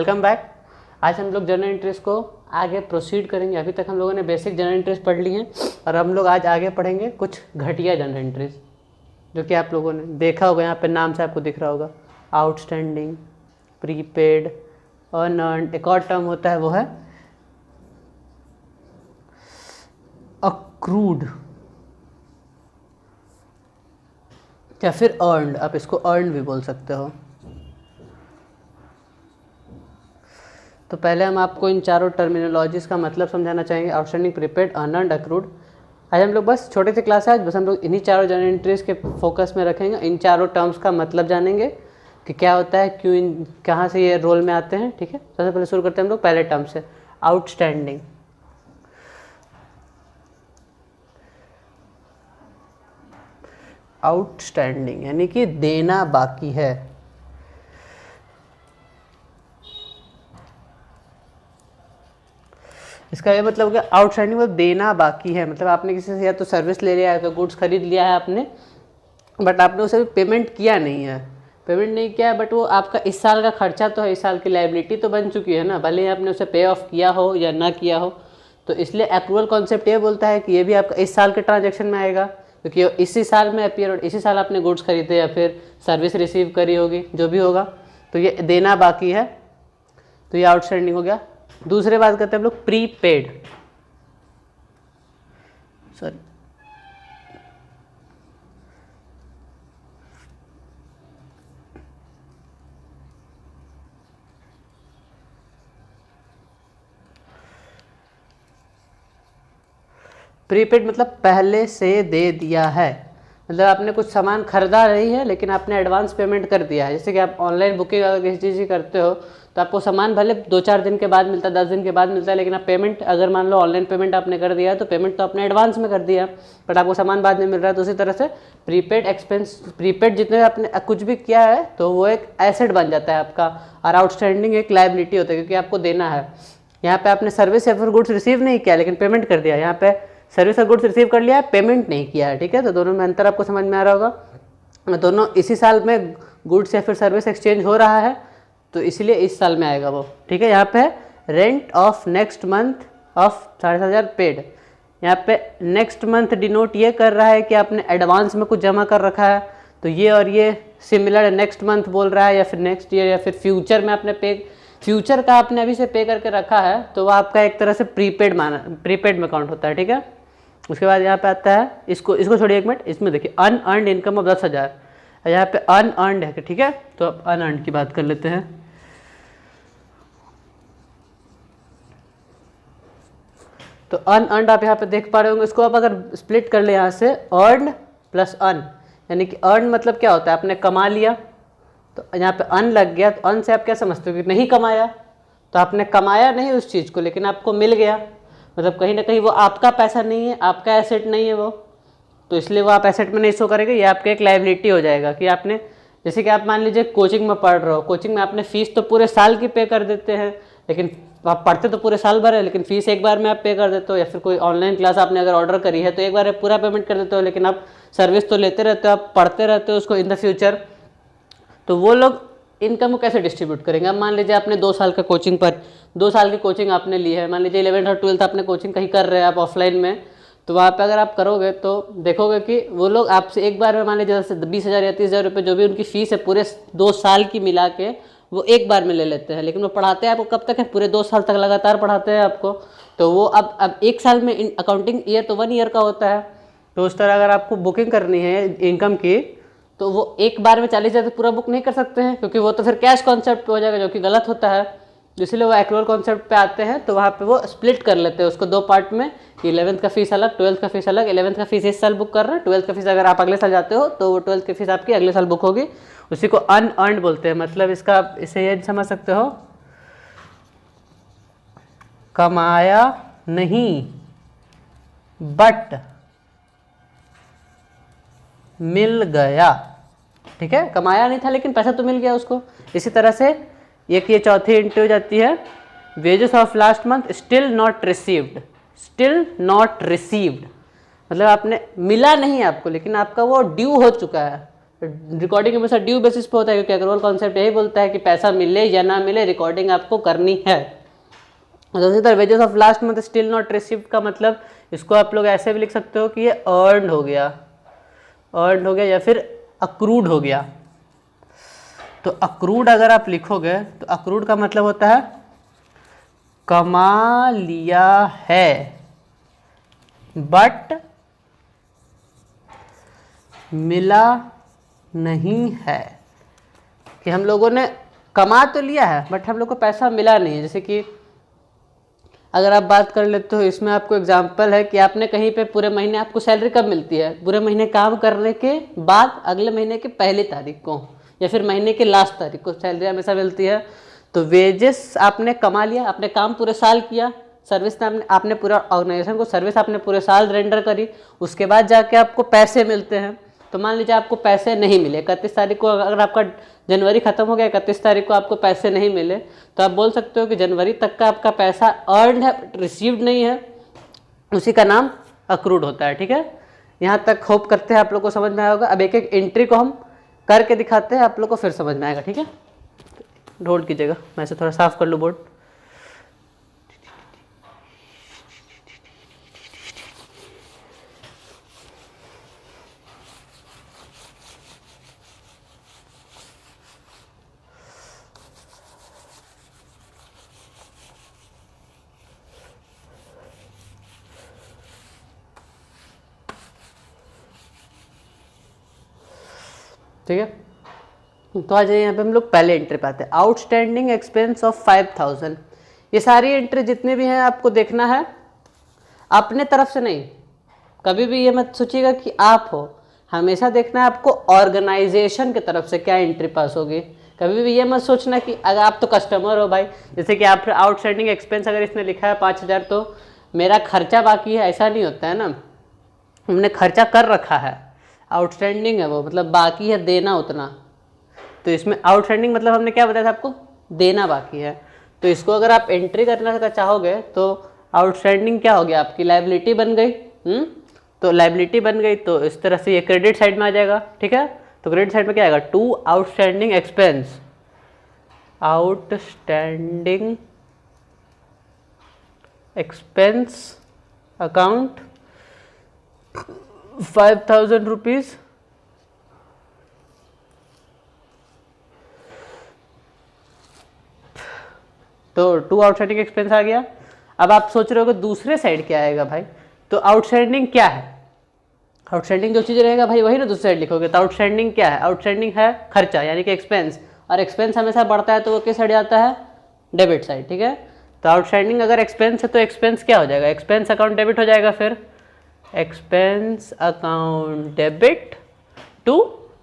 Welcome back. आज हम लोग जर्नल एंट्रीज को आगे प्रोसीड करेंगे। अभी तक हम लोगों ने बेसिक जर्नल एंट्रीज पढ़ ली हैं और हम लोग आज आगे पढ़ेंगे कुछ घटिया जर्नल एंट्रीज जो कि आप लोगों ने देखा होगा। यहाँ पे नाम से आपको दिख रहा होगा आउटस्टैंडिंग, प्रीपेड, अनअर्न्ड। एक और टर्म होता है वो है अक्रूड या फिर अर्न्ड। आप इसको अर्न्ड भी बोल सकते हो। तो पहले हम आपको इन चारों टर्मिनोलॉजीज़ का मतलब समझाना चाहेंगे, आउटस्टैंडिंग, प्रीपेड, अनअर्न्ड, अक्रूड। आज हम लोग बस छोटे से क्लास है, आज बस हम लोग इन्हीं चारों जर्नल एंट्रीज के फोकस में रखेंगे। इन चारों टर्म्स का मतलब जानेंगे कि क्या होता है, क्यों, इन कहाँ से ये रोल में आते हैं। ठीक है, सबसे पहले शुरू करते हैं हम लोग पहले टर्म से, आउटस्टैंडिंग। आउटस्टैंडिंग यानी कि देना बाकी है। इसका ये मतलब क्या, आउटस्टैंडिंग मतलब देना बाकी है। मतलब आपने किसी से या तो सर्विस ले लिया है, तो गुड्स खरीद लिया है आपने, बट आपने उसे पेमेंट किया नहीं है। पेमेंट नहीं किया है बट वो आपका इस साल का खर्चा तो है, इस साल की लायबिलिटी तो बन चुकी है ना, भले ही आपने उसे पे ऑफ किया हो या ना किया हो। तो इसलिए एक्रूअल कॉन्सेप्ट ये बोलता है कि ये भी आपका इस साल के ट्रांजेक्शन में आएगा, क्योंकि इसी साल में अपीयर, इसी साल आपने गुड्स खरीदे या फिर सर्विस रिसीव करी होगी, जो भी होगा, तो ये देना बाकी है, तो ये आउटस्टैंडिंग हो गया। दूसरे बात करते हैं हम लोग प्रीपेड। सॉरी, प्रीपेड मतलब पहले से दे दिया है। मतलब आपने कुछ सामान खरीदा नहीं है लेकिन आपने एडवांस पेमेंट कर दिया है। जैसे कि आप ऑनलाइन बुकिंग अगर किसी चीज़ की करते हो तो आपको सामान भले 2-4 दिन के बाद मिलता है, 10 दिन के बाद मिलता है, लेकिन आप पेमेंट अगर मान लो ऑनलाइन पेमेंट आपने कर दिया है तो पेमेंट तो आपने एडवांस में कर दिया, बट आपको सामान बाद में मिल रहा है। तो उसी तरह से प्रीपेड एक्सपेंस, प्रीपेड जितने आपने कुछ भी किया है तो वो एक एसेट बन जाता है आपका, और आउटस्टैंडिंग एक लायबिलिटी होता है क्योंकि आपको देना है। यहाँ पे आपने सर्विस या फिर गुड्स रिसीव नहीं किया लेकिन पेमेंट कर दिया। यहाँ पे सर्विस और गुड्स रिसीव कर लिया है, पेमेंट नहीं किया है। ठीक है, तो दोनों में अंतर आपको समझ में आ रहा होगा। दोनों इसी साल में गुड्स या फिर सर्विस एक्सचेंज हो रहा है तो इसलिए इस साल में आएगा वो। ठीक है, यहाँ पे rent of next month of 7,500 paid. यहाँ पे नेक्स्ट मंथ डिनोट ये कर रहा है कि आपने एडवांस में कुछ जमा कर रखा है, तो ये और ये सिमिलर नेक्स्ट मंथ बोल रहा है, या फिर नेक्स्ट ईयर, या फिर फ्यूचर में आपने पे, फ्यूचर का आपने अभी से पे करके रखा है, तो वो आपका एक तरह से प्रीपेड में काउंट होता है। ठीक है, उसके बाद यहाँ पे आता है, इसको छोड़िए एक मिनट, इसमें देखिए अनअर्न्ड इनकम ऑफ 10,000, यहाँ पे अनअर्न्ड है। ठीक है, तो अब अनअर्न्ड की बात कर लेते हैं। तो अनअर्न्ड आप यहाँ पे देख पा रहे होंगे, इसको आप अगर स्प्लिट कर ले यहाँ से, अर्न्ड प्लस अन, यानी कि अर्न मतलब क्या होता है, आपने कमा लिया, तो यहाँ पे अन लग गया, तो अन से आप क्या समझते हो कि नहीं कमाया, तो आपने कमाया नहीं उस चीज़ को लेकिन आपको मिल गया, मतलब कहीं ना कहीं वो आपका पैसा नहीं है, आपका एसेट नहीं है वो, तो इसलिए वो आप एसेट में नहीं शो करेंगे, ये आपका एक लायबिलिटी हो जाएगा। कि आपने, जैसे कि आप मान लीजिए कोचिंग में पढ़ रहे हो, कोचिंग में आपने फीस तो पूरे साल की पे कर देते हैं, लेकिन आप पढ़ते तो पूरे साल भर है, लेकिन फीस एक बार में आप पे कर देते हो, या फिर कोई ऑनलाइन क्लास आपने अगर ऑर्डर करी है तो एक बार पूरा पेमेंट कर देते हो, लेकिन आप सर्विस तो लेते रहते हो, आप पढ़ते रहते हो उसको इन द फ्यूचर। तो वो लोग इनकम को कैसे डिस्ट्रीब्यूट करेंगे। अब मान लीजिए आपने 2 साल का कोचिंग पर, 2 साल की कोचिंग आपने ली है, मान लीजिए 11th और 12th आपने कोचिंग कहीं कर रहे हैं आप ऑफलाइन में, तो वहाँ पे अगर आप करोगे तो देखोगे कि वो लोग आपसे एक बार में मान लीजिए 20,000 या 30,000 रुपये जो भी उनकी फ़ीस है पूरे 2 साल की मिला के वो एक बार में ले लेते हैं, लेकिन वो पढ़ाते हैं आपको कब तक है, पूरे 2 साल तक लगातार पढ़ाते हैं आपको। तो वो अब एक साल में अकाउंटिंग ईयर तो 1 ईयर का होता है, तो उस तरह अगर आपको बुकिंग करनी है इनकम की तो वो एक बार में 40,000 पूरा बुक नहीं कर सकते हैं, क्योंकि वो तो फिर कैश कॉन्सेप्ट पे हो जाएगा, जो कि गलत होता है। इसलिए वो एक्रूअल कॉन्सेप्ट पे आते हैं, तो वहाँ पे वो स्प्लिट कर लेते हैं उसको 2 पार्ट में, कि 11th का फीस अलग, 12th का फीस अलग। 11th का फीस इस साल बुक कर रहे हैं, 12th का फीस अगर आप अगले साल जाते हो तो वो 12th की फीस आपकी अगले साल बुक होगी। उसी को अनअर्न्ड बोलते हैं। मतलब इसका इसे ये समझ सकते हो, कमाया नहीं बट मिल गया। ठीक है, कमाया नहीं था लेकिन पैसा तो मिल गया उसको। इसी तरह से एक ये चौथी एंट्री हो जाती है, wages of last month still not received. Still not received मतलब आपने मिला नहीं आपको, लेकिन आपका वो ड्यू हो चुका है, रिकॉर्डिंग हमेशा ड्यू बेसिस पे होता है, क्योंकि अग्रवाल कॉन्सेप्ट यही बोलता है कि पैसा मिले या ना मिले रिकॉर्डिंग आपको करनी है। दूसरी तरफ wages of last month still not received का मतलब इसको आप लोग ऐसे भी लिख सकते हो कि ये अर्न हो गया, अर्न हो गया या फिर अक्रूड हो गया। तो अक्रूड अगर आप लिखोगे तो अक्रूड का मतलब होता है कमा लिया है बट मिला नहीं है, कि हम लोगों ने कमा तो लिया है बट हम लोग को पैसा मिला नहीं है। जैसे कि अगर आप बात कर लेते हो, इसमें आपको एग्जांपल है कि आपने कहीं पे पूरे महीने आपको सैलरी कब मिलती है, पूरे महीने काम करने के बाद अगले महीने के पहली तारीख को या फिर महीने के लास्ट तारीख को सैलरी हमेशा मिलती है। तो वेजेस आपने कमा लिया, आपने काम पूरे साल किया, सर्विस आपने पूरा ऑर्गेनाइजेशन को सर्विस आपने पूरे साल रेंडर करी, उसके बाद जाके आपको पैसे मिलते हैं। तो मान लीजिए आपको पैसे नहीं मिले 31 तारीख को, अगर आपका जनवरी खत्म हो गया 31 तारीख को आपको पैसे नहीं मिले, तो आप बोल सकते हो कि जनवरी तक का आपका पैसा अर्न है, रिसीव्ड नहीं है, उसी का नाम अक्रूड होता है। ठीक है, यहाँ तक होप करते हैं आप लोग को समझ में आया होगा। अब एक एक एंट्री को हम करके दिखाते हैं, आप लोग को फिर समझ में आएगा। ठीक है, होल्ड कीजिएगा, मैं इसे थोड़ा साफ कर लूँ बोर्ड। ठीक है, तो आ जाइए यहाँ पे हम लोग पहले एंट्री पे आते हैं। Outstanding expense of 5000। ये सारी एंट्री जितनी भी हैं आपको देखना है अपने तरफ से नहीं, कभी भी ये मत सोचिएगा कि आप हो, हमेशा देखना है आपको ऑर्गेनाइजेशन की तरफ से क्या एंट्री पास होगी। कभी भी ये मत सोचना कि अगर आप तो कस्टमर हो भाई, जैसे कि आप आउटस्टैंडिंग एक्सपेंस अगर इसने लिखा है 5000 तो मेरा खर्चा बाकी है, ऐसा नहीं होता है ना। हमने खर्चा कर रखा है, आउटस्टैंडिंग है वो मतलब बाकी है देना उतना। तो इसमें आउटस्टैंडिंग मतलब हमने क्या बताया था आपको, देना बाकी है। तो इसको अगर आप एंट्री करना चाहोगे तो आउटस्टैंडिंग क्या हो गया, आपकी लायबिलिटी बन गई। तो लायबिलिटी बन गई तो इस तरह से ये क्रेडिट साइड में आ जाएगा। ठीक है, तो क्रेडिट साइड में क्या आएगा, to outstanding expense, outstanding expense account 5000 rupees. तो टू आउटस्टैंडिंग एक्सपेंस आ गया। अब आप सोच रहे हो कि दूसरे साइड क्या आएगा भाई, तो आउटस्टैंडिंग क्या है, आउटस्टैंडिंग जो चीज़ रहेगा भाई वही ना दूसरी साइड लिखोगे। तो आउटस्टैंडिंग क्या है, आउटस्टैंडिंग है खर्चा यानी कि एक्सपेंस, और एक्सपेंस हमेशा बढ़ता है तो वो किस साइड जाता है, डेबिट साइड। ठीक है, तो आउटस्टैंडिंग अगर एक्सपेंस है तो एक्सपेंस क्या हो जाएगा, एक्सपेंस अकाउंट डेबिट हो जाएगा, फिर expense account debit to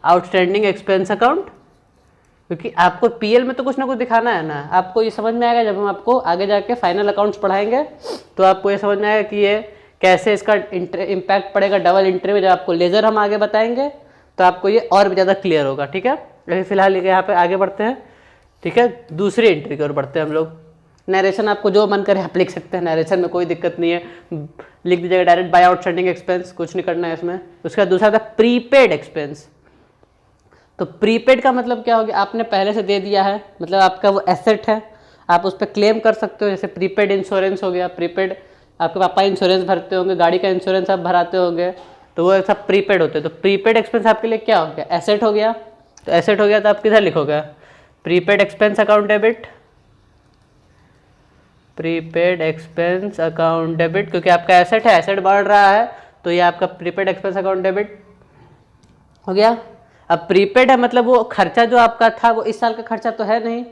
outstanding expense account. क्योंकि आपको पीएल में तो कुछ ना कुछ दिखाना है ना, आपको ये समझ में आएगा जब हम आपको आगे जाके फाइनल अकाउंट्स पढ़ाएंगे तो आपको ये समझ में आएगा कि ये कैसे इसका इम्पैक्ट पड़ेगा डबल एंट्री में। जब आपको लेजर हम आगे बताएंगे तो आपको ये और भी ज़्यादा क्लियर होगा। ठीक है, अभी फिलहाल यहाँ पे आगे बढ़ते हैं। ठीक है, दूसरी एंट्री की ओर बढ़ते हैं हम लोग। नरेशन आपको जो मन करे आप लिख सकते हैं, नरेशन में कोई दिक्कत नहीं है, लिख दीजिएगा डायरेक्ट बाय आउटस्टैंडिंग एक्सपेंस, कुछ नहीं करना है इसमें। उसका दूसरा था प्रीपेड एक्सपेंस। तो प्रीपेड का मतलब क्या हो गया, आपने पहले से दे दिया है, मतलब आपका वो एसेट है, आप उस पर क्लेम कर सकते हो। जैसे प्रीपेड इंश्योरेंस हो गया, प्रीपेड आपके पापा इंश्योरेंस भरते होंगे, गाड़ी का इंश्योरेंस आप भराते होंगे, तो वो सब प्रीपेड होते हैं। तो प्रीपेड एक्सपेंस आपके लिए क्या हो गया, एसेट हो गया। तो एसेट हो गया तो आप किधर लिखोगे, prepaid expense account debit, prepaid expense account debit, क्योंकि आपका एसेट है, एसेट बढ़ रहा है तो ये आपका प्रीपेड एक्सपेंस अकाउंट डेबिट हो गया। अब प्रीपेड है मतलब वो खर्चा जो आपका था वो इस साल का खर्चा तो है नहीं,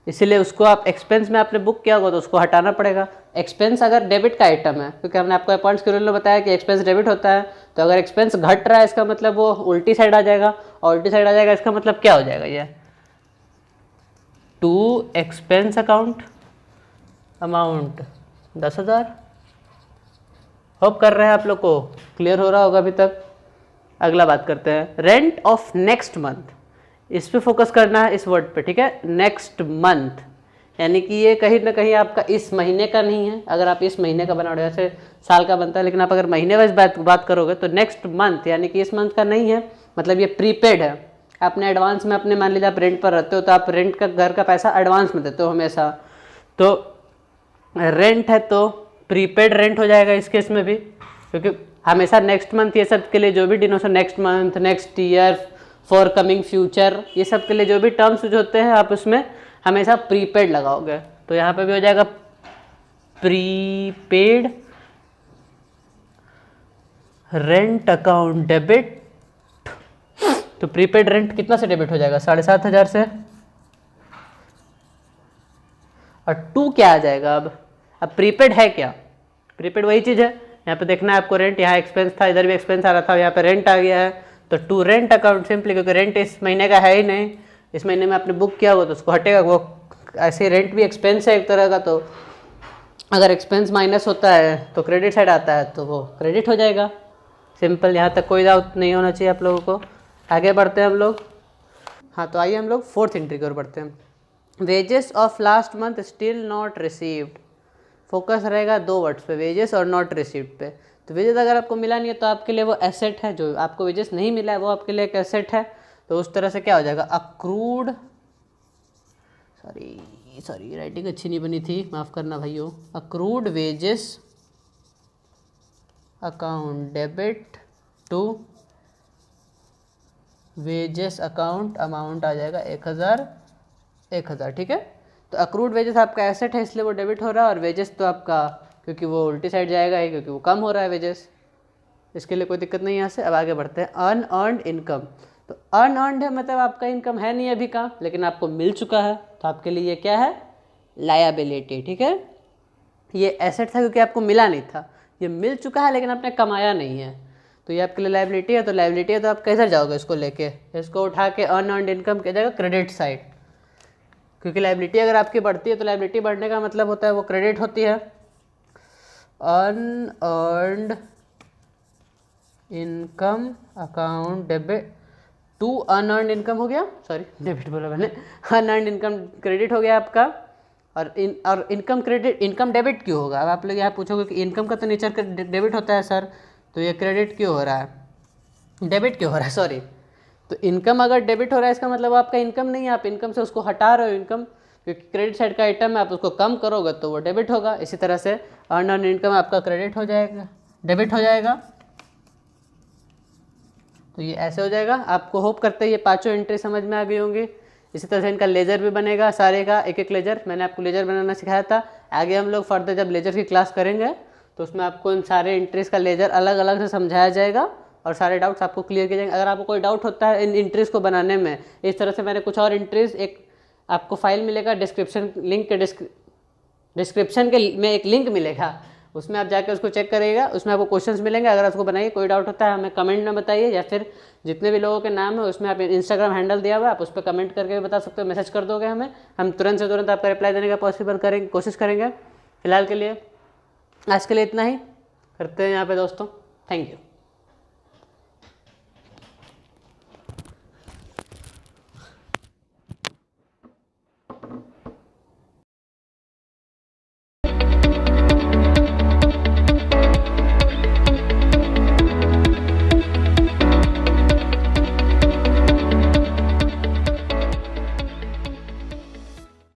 इसीलिए उसको आप एक्सपेंस में आपने बुक किया होगा तो उसको हटाना पड़ेगा। एक्सपेंस अगर डेबिट का आइटम है, क्योंकि हमने आपको पॉइंट्स के रूल में बताया कि एक्सपेंस डेबिट होता है, तो अगर एक्सपेंस घट रहा है इसका मतलब वो उल्टी साइड आ जाएगा, और उल्टी साइड आ जाएगा इसका मतलब क्या हो जाएगा, ये to expense account amount 10,000। Hope कर रहे हैं आप लोग को क्लियर हो रहा होगा अभी तक। अगला बात करते हैं, रेंट ऑफ नेक्स्ट मंथ, इस पे फोकस करना है, इस वर्ड पे। ठीक है, नेक्स्ट मंथ यानी कि ये कहीं ना कहीं आपका इस महीने का नहीं है। अगर आप इस महीने का बना रहे हो, ऐसे साल का बनता है, लेकिन आप अगर महीने वाइज बात करोगे तो नेक्स्ट मंथ यानी कि इस मंथ का नहीं है, मतलब ये प्रीपेड है, आपने एडवांस में अपने मान लीजिए आप रेंट पर रहते हो तो आप रेंट का घर का पैसा एडवांस में देते हो हमेशा, तो रेंट है तो प्रीपेड रेंट हो जाएगा इस केस में भी, क्योंकि हमेशा नेक्स्ट मंथ ये सब के लिए जो भी डिनोशन next month, next year, for coming future, ये सब के लिए जो भी टर्म्स यूज होते हैं आप उसमें हमेशा प्रीपेड लगाओगे। तो यहाँ पे भी हो जाएगा प्रीपेड रेंट अकाउंट डेबिट। तो प्रीपेड रेंट कितना से डेबिट हो जाएगा? 7,500 से। और 2 क्या आ जाएगा? अब प्रीपेड है क्या? प्रीपेड वही चीज़ है, यहाँ पे देखना है आपको, रेंट यहाँ एक्सपेंस था, इधर भी एक्सपेंस आ रहा था, यहाँ पे रेंट आ गया है, तो टू रेंट अकाउंट सिंपली, क्योंकि रेंट इस महीने का है ही नहीं, इस महीने में आपने बुक किया हुआ तो उसको हटेगा वो। ऐसे रेंट भी एक्सपेंस है एक तरह का, तो अगर एक्सपेंस माइनस होता है तो क्रेडिट साइड आता है तो वो क्रेडिट हो जाएगा। सिंपल, यहाँ तक कोई डाउट नहीं होना चाहिए आप लोगों को। आगे बढ़ते हैं हम लोग। हाँ, तो आइए हम लोग 4th एंट्री की ओर बढ़ते हैं। Wages of last month still not received. Focus रहेगा 2 वर्ड्स पे, वेजेस और नॉट रिसीव्ड पे। तो वेजेस अगर आपको मिला नहीं है तो आपके लिए वो एसेट है, जो आपको वेजेस नहीं मिला है वो आपके लिए एक एसेट है। तो उस तरह से क्या हो जाएगा? अक्रूड, सॉरी राइटिंग अच्छी नहीं बनी थी, माफ़ करना भाइयों। Accrued wages account debit to wages account, amount आ जाएगा 1,000। ठीक है, तो अक्रूड वेजेस आपका एसेट है इसलिए वो डेबिट हो रहा है, और वेजेस तो आपका, क्योंकि वो उल्टी साइड जाएगा ही, क्योंकि वो कम हो रहा है वेजेस, इसके लिए कोई दिक्कत नहीं है यहाँ से। अब आगे बढ़ते हैं। Unearned income. तो अनअर्न्ड है मतलब आपका इनकम है नहीं अभी का, लेकिन आपको मिल चुका है, तो आपके लिए ये क्या है? लायबिलिटी। ठीक है, ये एसेट था क्योंकि आपको मिला नहीं था, ये मिल चुका है लेकिन आपने कमाया नहीं है, तो ये आपके लिए लायबिलिटी है। तो लायबिलिटी है तो आप कैसे जाओगे इसको लेके? इसको उठा के अनअर्न्ड इनकम किया जाएगा क्रेडिट साइड, क्योंकि लायबिलिटी अगर आपकी बढ़ती है तो लायबिलिटी बढ़ने का मतलब होता है वो क्रेडिट होती है। Unearned income account debit to unearned income हो गया, सॉरी डेबिट बोला मैंने, अनअर्न्ड इनकम क्रेडिट हो गया आपका। और इनकम क्रेडिट, इनकम डेबिट क्यों होगा? अब आप लोग यहाँ पूछोगे कि इनकम का तो नेचर का डेबिट होता है सर, तो ये क्रेडिट क्यों हो रहा है, डेबिट क्यों हो रहा है? सॉरी, तो इनकम अगर डेबिट हो रहा है इसका मतलब आपका इनकम नहीं है, आप इनकम से उसको हटा रहे हो इनकम, क्योंकि क्रेडिट साइड का आइटम है, आप उसको कम करोगे तो वो डेबिट होगा। इसी तरह से अनअर्न्ड इनकम आपका क्रेडिट हो जाएगा, डेबिट हो जाएगा। तो ये ऐसे हो जाएगा। आपको होप करते हैं ये 5 एंट्री समझ में आ गई होंगी। इसी तरह से इनका लेजर भी बनेगा, सारे का एक एक लेजर, मैंने आपको लेजर बनाना सिखाया था। आगे हम लोग फर्दर जब लेजर की क्लास करेंगे तो उसमें आपको इन सारे एंट्रीज का लेजर अलग अलग से समझाया जाएगा और सारे डाउट्स आपको क्लियर किए जाएंगे। अगर आपको कोई डाउट होता है इन एंट्रीज को बनाने में, इस तरह से मैंने कुछ और एंट्रीज, एक आपको फाइल मिलेगा डिस्क्रिप्शन लिंक के डिस्क्रिप्शन के में एक लिंक मिलेगा, उसमें आप जाकर उसको चेक करिएगा, उसमें आपको क्वेश्चंस मिलेंगे। अगर उसको बनाइए, कोई डाउट होता है हमें कमेंट में बताइए, या फिर जितने भी लोगों के नाम है उसमें आप इंस्टाग्राम हैंडल दिया हुआ है, आप उस पर कमेंट करके भी बता सकते हो, मैसेज कर दोगे हमें, हम तुरंत से तुरंत आपका रिप्लाई देने का पॉसिबल करेंगे, कोशिश करेंगे। फिलहाल के लिए आज के लिए इतना ही करते हैं यहाँ पे दोस्तों। Thank you.